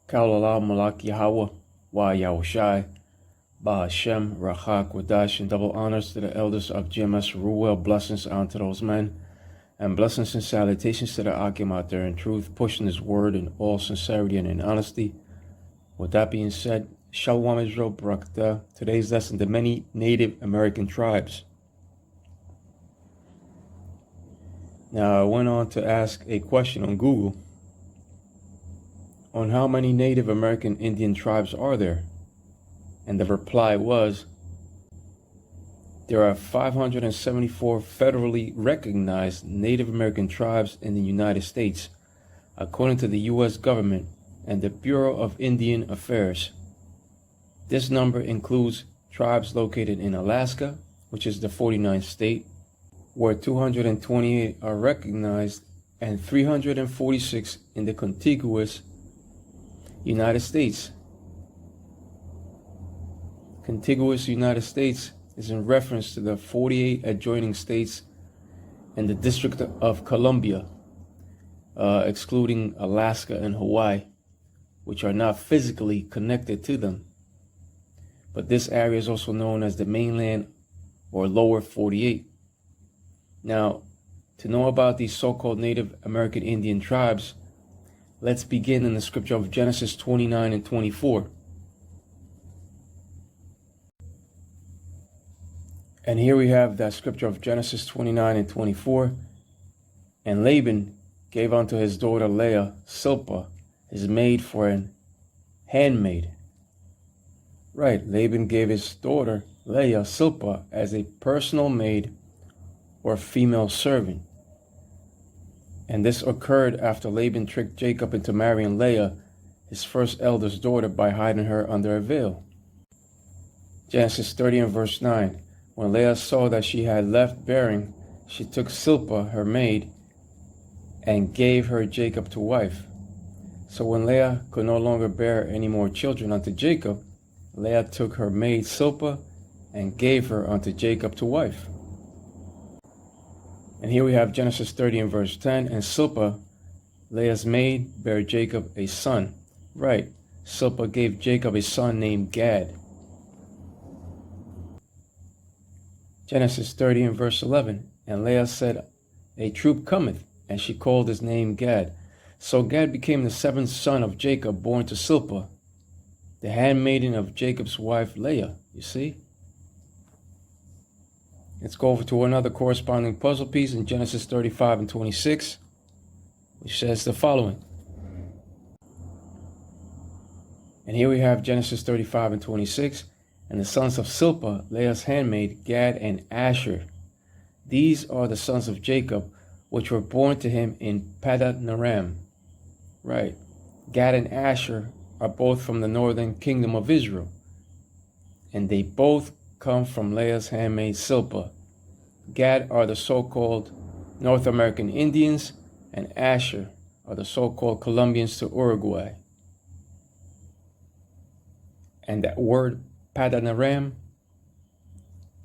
Kaulalal Malak Yahweh, Wa Yahushai, Ba Hashem, Rachak, Wadash, and double honors to the elders of GMS Ruel. Blessings unto those men, and blessings and salutations to the Akim out there in truth, pushing his word in all sincerity and in honesty. With that being said, Shalom Israel Barakatah. Today's lesson, the many Native American tribes. Now, I went on to ask a question on Google on how many Native American Indian tribes are there? And the reply was, there are 574 federally recognized Native American tribes in the United States, according to the U.S. government and the Bureau of Indian Affairs. This number includes tribes located in Alaska, which is the 49th state, where 228 are recognized, and 346 in the contiguous United States. Contiguous United States is in reference to the 48 adjoining states and the District of Columbia, excluding Alaska and Hawaii, which are not physically connected to them. But this area is also known as the mainland or lower 48. Now, to know about these so-called Native American Indian tribes, let's begin in the scripture of Genesis 29 and 24. And here we have that scripture of Genesis 29 and 24. And Laban gave unto his daughter Leah Silpah, his maid, for an handmaid. Right, Laban gave his daughter Leah Silpah as a personal maid or female servant. And this occurred after Laban tricked Jacob into marrying Leah, his first eldest daughter, by hiding her under a veil. Genesis 30 and verse 9. When Leah saw that she had left bearing, she took Silpah, her maid, and gave her Jacob to wife. So when Leah could no longer bear any more children unto Jacob, Leah took her maid Silpah and gave her unto Jacob to wife. And here we have Genesis 30 and verse 10. And Silpah, Leah's maid, bare Jacob a son. Right, Silpah gave Jacob a son named Gad. Genesis 30 and verse 11. And Leah said, a troop cometh, and she called his name Gad. So Gad became the seventh son of Jacob, born to Silpah, the handmaiden of Jacob's wife Leah. You see? Let's go over to another corresponding puzzle piece in Genesis 35 and 26, which says the following. And here we have Genesis 35 and 26. And the sons of Silpah, Leah's handmaid, Gad and Asher. These are the sons of Jacob, which were born to him in Padanaram. Right. Gad and Asher are both from the northern kingdom of Israel, and they both come from Leah's handmaid Silpah. Gad are the so-called North American Indians, and Asher are the so-called Colombians to Uruguay. And that word Padanaram,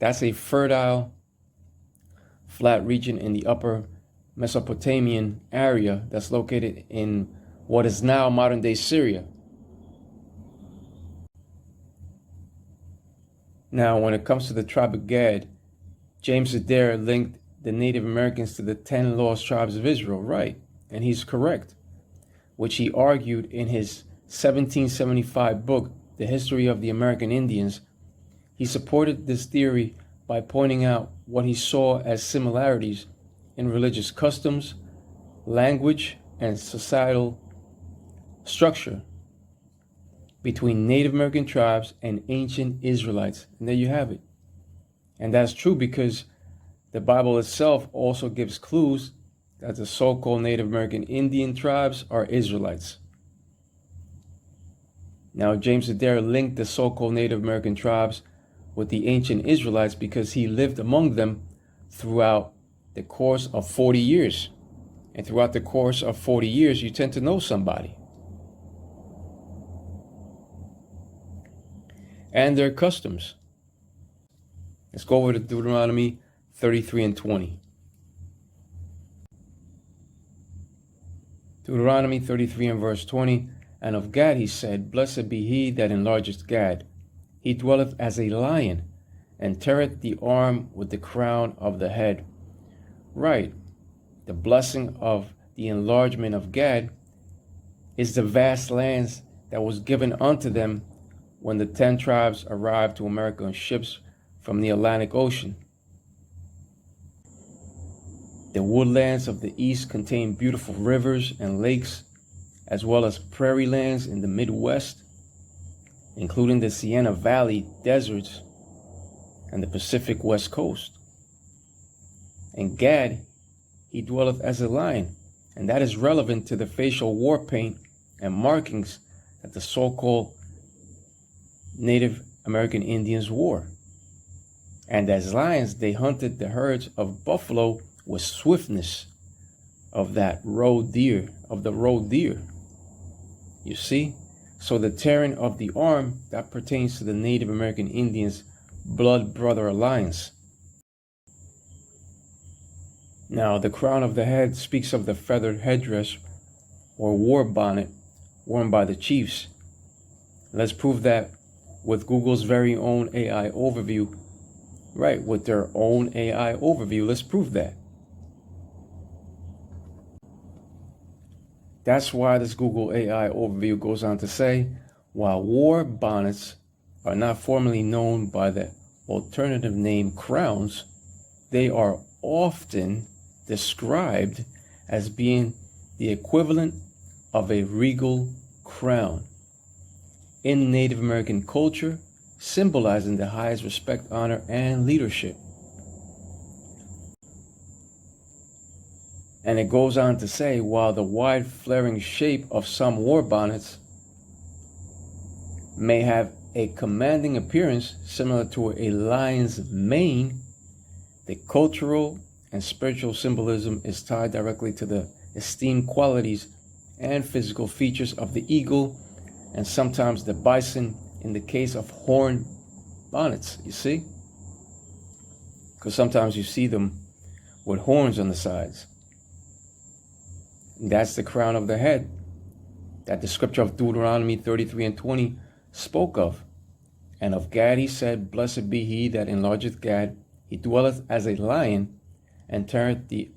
that's a fertile, flat region in the upper Mesopotamian area that's located in what is now modern-day Syria. Now, when it comes to the tribe of Gad, James Adair linked the Native Americans to the 10 lost tribes of Israel, right? And he's correct, which he argued in his 1775 book, The History of the American Indians. He supported this theory by pointing out what he saw as similarities in religious customs, language, and societal structure between Native American tribes and ancient Israelites. And there you have it. And that's true because the Bible itself also gives clues that the so-called Native American Indian tribes are Israelites. Now, James Adair linked the so-called Native American tribes with the ancient Israelites because he lived among them throughout the course of 40 years. And throughout the course of 40 years, you tend to know somebody. And their customs. Let's go over to Deuteronomy 33 and 20. Deuteronomy 33 and verse 20. And of Gad he said, Blessed be he that enlargeth Gad. He dwelleth as a lion, and teareth the arm with the crown of the head. Right. The blessing of the enlargement of Gad is the vast lands that was given unto them when the 10 tribes arrived to America on ships from the Atlantic Ocean. The woodlands of the east contain beautiful rivers and lakes, as well as prairie lands in the Midwest, including the Sienna Valley deserts and the Pacific West Coast. And Gad, he dwelleth as a lion, and that is relevant to the facial war paint and markings that the so-called Native American Indians wore. And as lions, they hunted the herds of buffalo with swiftness of that roe deer, You see? So the tearing of the arm, that pertains to the Native American Indians' blood brother alliance. Now, the crown of the head speaks of the feathered headdress or war bonnet worn by the chiefs. Let's prove that with Google's very own AI overview. Right, with their own AI overview, let's prove that. That's why this Google AI overview goes on to say, while war bonnets are not formally known by the alternative name crowns, they are often described as being the equivalent of a regal crown in Native American culture, symbolizing the highest respect, honor, and leadership. And it goes on to say, while the wide flaring shape of some war bonnets may have a commanding appearance similar to a lion's mane, the cultural and spiritual symbolism is tied directly to the esteemed qualities and physical features of the eagle and sometimes the bison in the case of horn bonnets, you see? Because sometimes you see them with horns on the sides. And that's the crown of the head that the scripture of Deuteronomy 33:20 spoke of. And of Gad he said, Blessed be he that enlargeth Gad. He dwelleth as a lion, and teareth the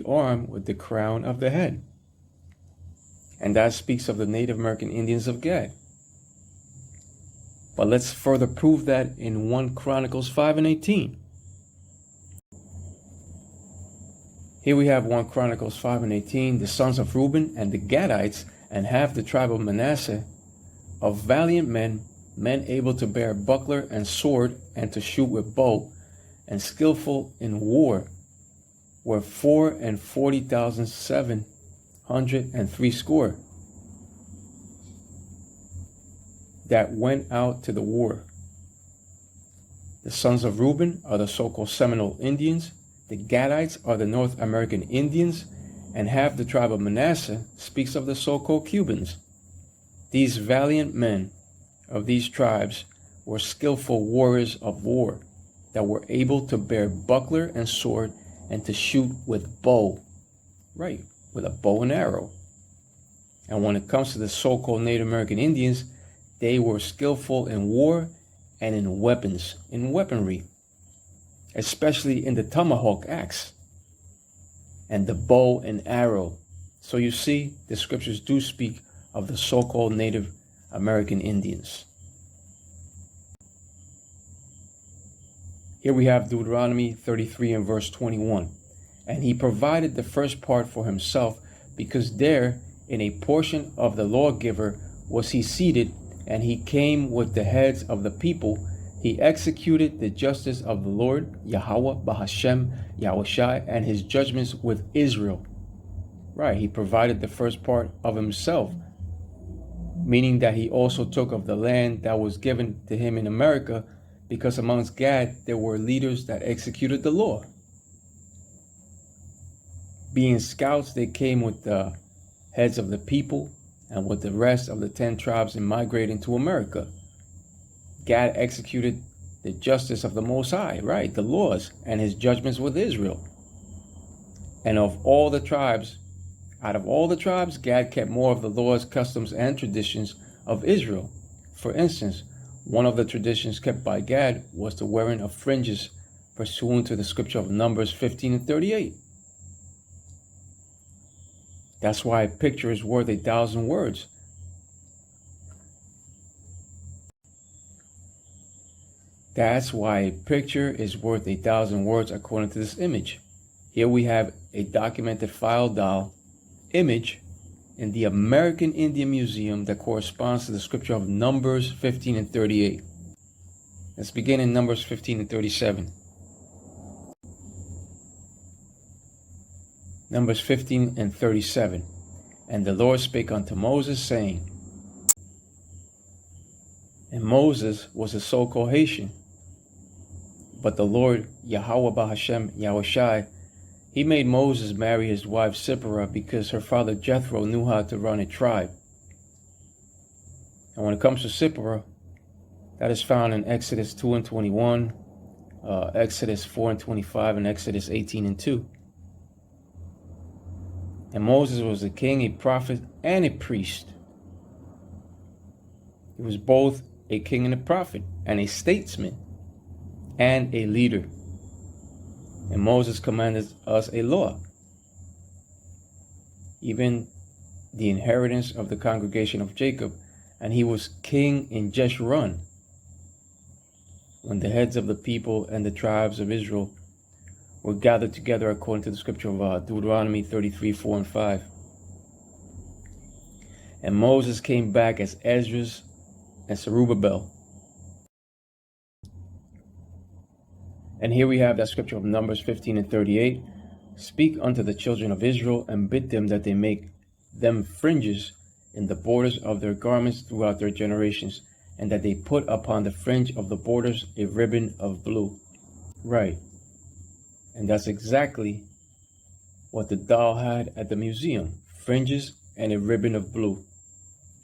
arm with the crown of the head. And that speaks of the Native American Indians of Gad. But let's further prove that in 1 Chronicles 5:18. Here we have 1 Chronicles 5:18. The sons of Reuben and the Gadites and half the tribe of Manasseh, of valiant men, men able to bear buckler and sword and to shoot with bow, and skillful in war, were 40,760 that went out to the war. The sons of Reuben are the so-called Seminole Indians. The Gadites are the North American Indians, and half the tribe of Manasseh speaks of the so-called Cubans. These valiant men of these tribes were skillful warriors of war that were able to bear buckler and sword and to shoot with bow. Right, with a bow and arrow. And when it comes to the so-called Native American Indians, they were skillful in war and in weaponry, especially in the tomahawk axe and the bow and arrow. So you see, the scriptures do speak of the so-called Native American Indians. Here we have Deuteronomy 33 and verse 21. And he provided the first part for himself, because there in a portion of the lawgiver was he seated, and he came with the heads of the people. He executed the justice of the Lord, Yahweh, Bahashem, Yahushai, and his judgments with Israel. Right, he provided the first part of himself, meaning that he also took of the land that was given to him in America, because amongst Gad there were leaders that executed the law. Being scouts, they came with the heads of the people and with the rest of the 10 tribes in migrating to America. Gad executed the justice of the Most High, right, the laws and his judgments with Israel. And of all the tribes Out of all the tribes, Gad kept more of the laws, customs, and traditions of Israel. For instance, one of the traditions kept by Gad was the wearing of fringes pursuant to the scripture of Numbers 15 and 38. That's why a picture is worth 1,000 words. That's why a picture is worth 1,000 words according to this image. Here we have a documented file doll image in the American Indian Museum that corresponds to the scripture of Numbers 15 and 38. Let's begin in Numbers 15 and 37. Numbers 15 and 37. And the Lord spake unto Moses, saying, and Moses was a so-called Haitian, but the Lord, Yahweh Bahashem Yahushai, he made Moses marry his wife Zipporah because her father Jethro knew how to run a tribe. And when it comes to Zipporah, that is found in Exodus 2 and 21, Exodus 4 and 25, and Exodus 18 and 2. And Moses was a king, a prophet, and a priest. He was both a king and a prophet, and a statesman, and a leader. And Moses commanded us a law, even the inheritance of the congregation of Jacob, and he was king in Jeshurun, when the heads of the people and the tribes of Israel were gathered together according to the scripture of Deuteronomy 33, 4 and 5. And Moses came back as Esdras and Zerubbabel. And here we have that scripture of Numbers 15 and 38. Speak unto the children of Israel, and bid them that they make them fringes in the borders of their garments throughout their generations, and that they put upon the fringe of the borders a ribbon of blue. Right. And that's exactly what the doll had at the museum. Fringes and a ribbon of blue,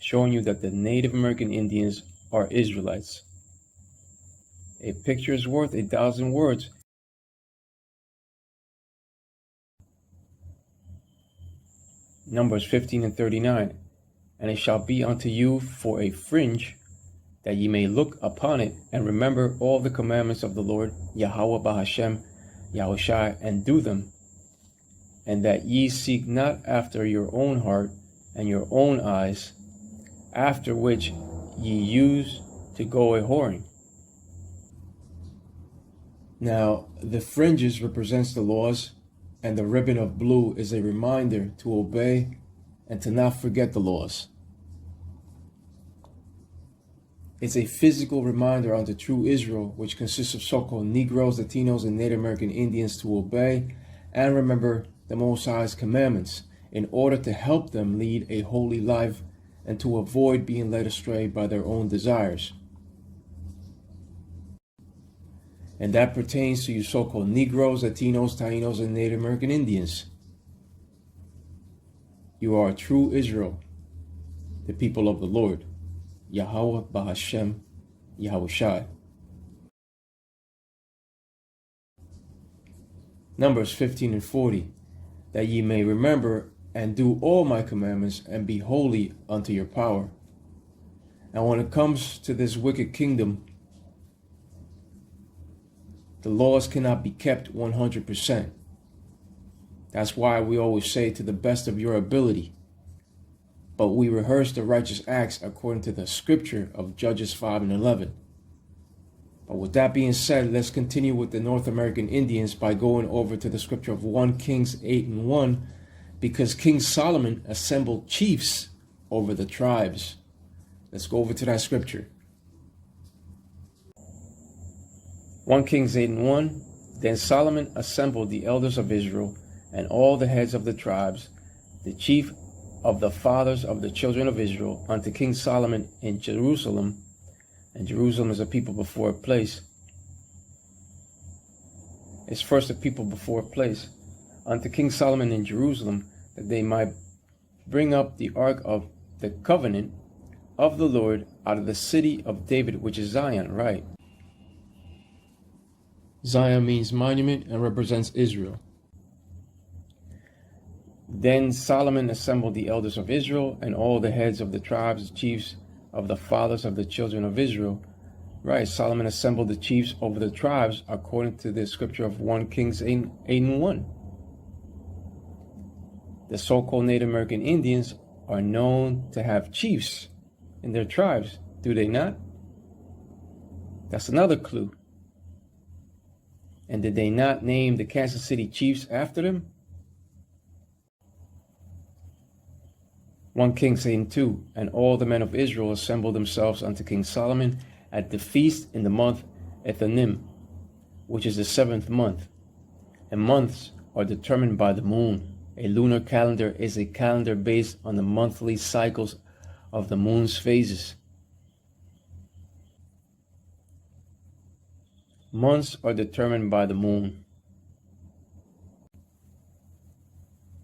showing you that the Native American Indians are Israelites. A picture is worth 1,000 words. Numbers 15 and 39. And it shall be unto you for a fringe, that ye may look upon it, and remember all the commandments of the Lord, Yahweh Bahashem, Yahushai, and do them, and that ye seek not after your own heart and your own eyes, after which ye use to go a whoring. Now, the fringes represents the laws, and the ribbon of blue is a reminder to obey and to not forget the laws. It's a physical reminder unto true Israel, which consists of so-called Negroes, Latinos, and Native American Indians, to obey and remember the Most High's commandments in order to help them lead a holy life and to avoid being led astray by their own desires. And that pertains to you so-called Negroes, Latinos, Tainos, and Native American Indians. You are a true Israel, the people of the Lord, Yahweh Bahashem Yahushai. Numbers 15 and 40. That ye may remember and do all my commandments and be holy unto your power. And when it comes to this wicked kingdom, the laws cannot be kept 100%. That's why we always say to the best of your ability. But we rehearse the righteous acts according to the scripture of Judges 5 and 11. But with that being said, let's continue with the North American Indians by going over to the scripture of 1 Kings 8 and 1, because King Solomon assembled chiefs over the tribes. Let's go over to that scripture. 1 Kings 8 and 1. Then Solomon assembled the elders of Israel and all the heads of the tribes, the chief of the fathers of the children of Israel, unto King Solomon in Jerusalem. And Jerusalem is a people before a place. It's first a people before a place. Unto King Solomon in Jerusalem, that they might bring up the ark of the covenant of the Lord out of the city of David, which is Zion, right? Zion means monument and represents Israel. Then Solomon assembled the elders of Israel and all the heads of the tribes, chiefs of the fathers of the children of Israel. Right, Solomon assembled the chiefs over the tribes according to the scripture of 1 Kings 8:1. The so-called Native American Indians are known to have chiefs in their tribes, do they not? That's another clue. And did they not name the Kansas City Chiefs after them? 1 Kings 8:2, and all the men of Israel assembled themselves unto King Solomon at the feast in the month Ethanim, which is the 7th month. And months are determined by the moon. A lunar calendar is a calendar based on the monthly cycles of the moon's phases. Months are determined by the moon.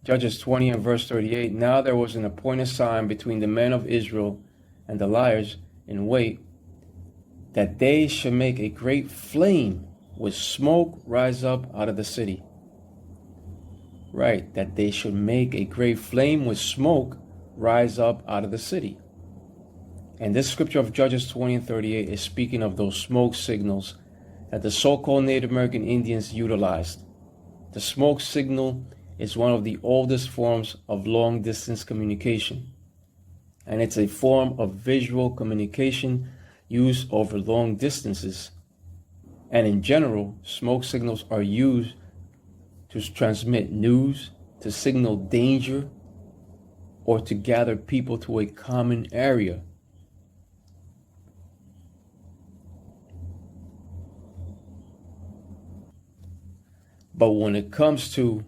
Judges 20 and verse 38, now there was an appointed sign between the men of Israel and the liars in wait, that they should make a great flame with smoke rise up out of the city. Right, that they should make a great flame with smoke rise up out of the city. And this scripture of Judges 20 and 38 is speaking of those smoke signals that the so-called Native American Indians utilized. The smoke signal is one of the oldest forms of long-distance communication, and it's a form of visual communication used over long distances. And in general, smoke signals are used to transmit news, to signal danger, or to gather people to a common area. But when it comes to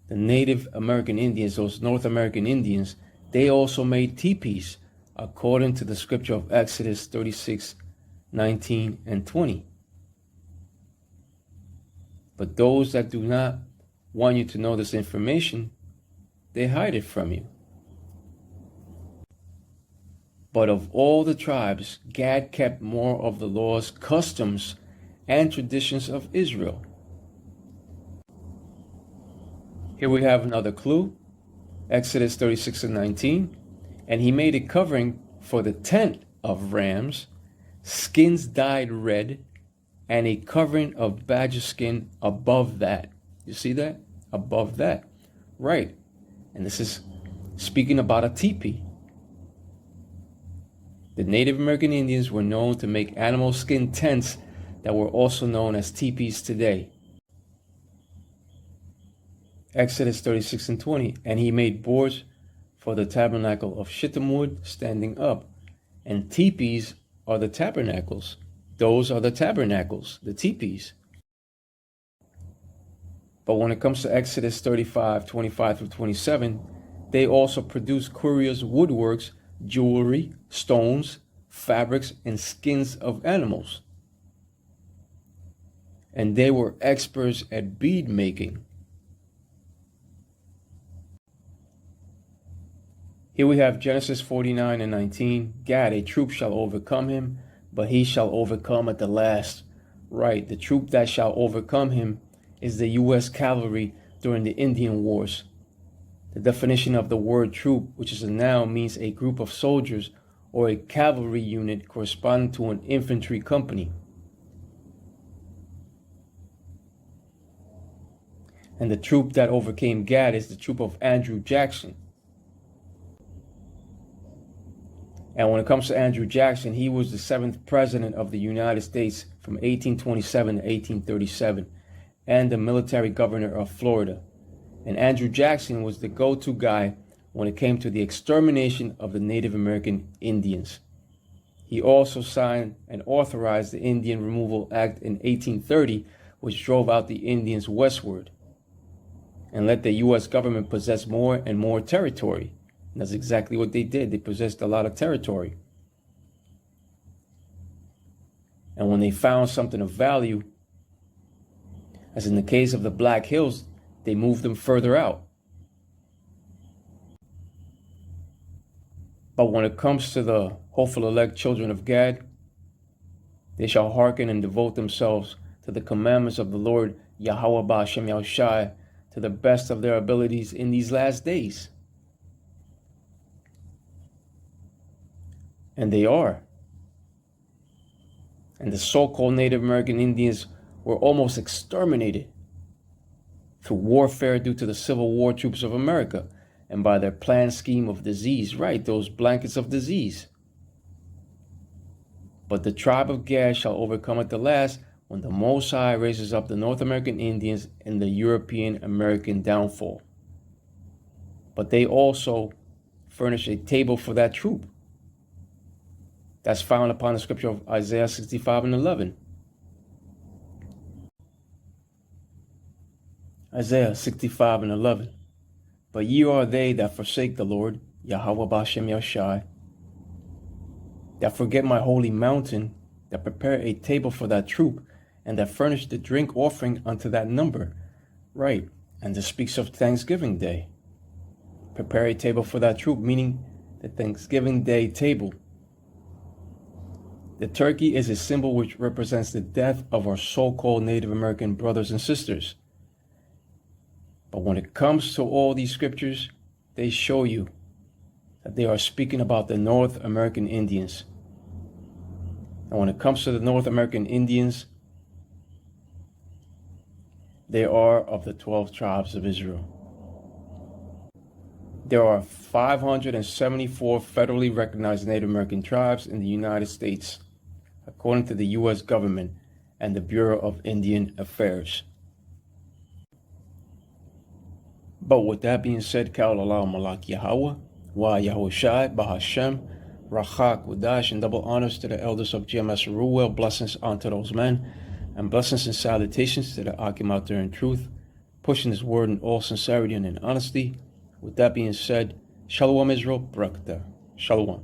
the Native American Indians, those North American Indians, they also made teepees according to the scripture of Exodus 36:19 and 20. But those that do not want you to know this information, they hide it from you. But of all the tribes, Gad kept more of the laws, customs, and traditions of Israel. Here we have another clue, Exodus 36 and 19. And he made a covering for the tent of rams, skins dyed red, and a covering of badger skin above that. You see that? Above that. Right. And this is speaking about a teepee. The Native American Indians were known to make animal skin tents that were also known as teepees today. Exodus 36 and 20. And he made boards for the tabernacle of shittim wood standing up. And teepees are the tabernacles. Those are the tabernacles, the teepees. But when it comes to Exodus 35:25 through 27, they also produce curious woodworks, jewelry, stones, fabrics, and skins of animals. And they were experts at bead making. Here we have Genesis 49 and 19. Gad, a troop shall overcome him, but he shall overcome at the last. Right, the troop that shall overcome him is the U.S. cavalry during the Indian Wars. The definition of the word troop, which is a noun, means a group of soldiers or a cavalry unit corresponding to an infantry company. And the troop that overcame Gad is the troop of Andrew Jackson. And when it comes to Andrew Jackson, he was the 7th president of the United States from 1827 to 1837 and the military governor of Florida. And Andrew Jackson was the go-to guy when it came to the extermination of the Native American Indians. He also signed and authorized the Indian Removal Act in 1830, which drove out the Indians westward and let the U.S. government possess more and more territory. And that's exactly what they did. They possessed a lot of territory. And when they found something of value, as in the case of the Black Hills, they moved them further out. But when it comes to the hopeful elect children of Gad, they shall hearken and devote themselves to the commandments of the Lord Yahweh Ba'Shem Yahushai, to the best of their abilities in these last days. And they are. And the so-called Native American Indians were almost exterminated through warfare due to the Civil War troops of America and by their planned scheme of disease. Right, those blankets of disease. But the tribe of Gad shall overcome at the last, when the Most High raises up the North American Indians in the European American downfall. But they also furnish a table for that troop. That's found upon the scripture of Isaiah 65 and 11. Isaiah 65 and 11. But ye are they that forsake the Lord, Yahweh Bashem Yashai, that forget my holy mountain, that prepare a table for that troop, and that furnish the drink offering unto that number. Right, and this speaks of Thanksgiving Day. Prepare a table for that troop, meaning the Thanksgiving Day table. The turkey is a symbol which represents the death of our so-called Native American brothers and sisters. But when it comes to all these scriptures, they show you that they are speaking about the North American Indians. And when it comes to the North American Indians, they are of the 12 tribes of Israel. There are 574 federally recognized Native American tribes in the United States, according to the U.S. government and the Bureau of Indian Affairs. But with that being said, Kal Allah Malak Yahweh, Wa Yahushai, Bahashem, Rachak, Wadash, and double honors to the elders of GMS Ruel, blessings unto those men, and blessings and salutations to the Akim out there in truth, pushing his word in all sincerity and in honesty. With that being said, Shalom Israel, Barakatah. Shalom.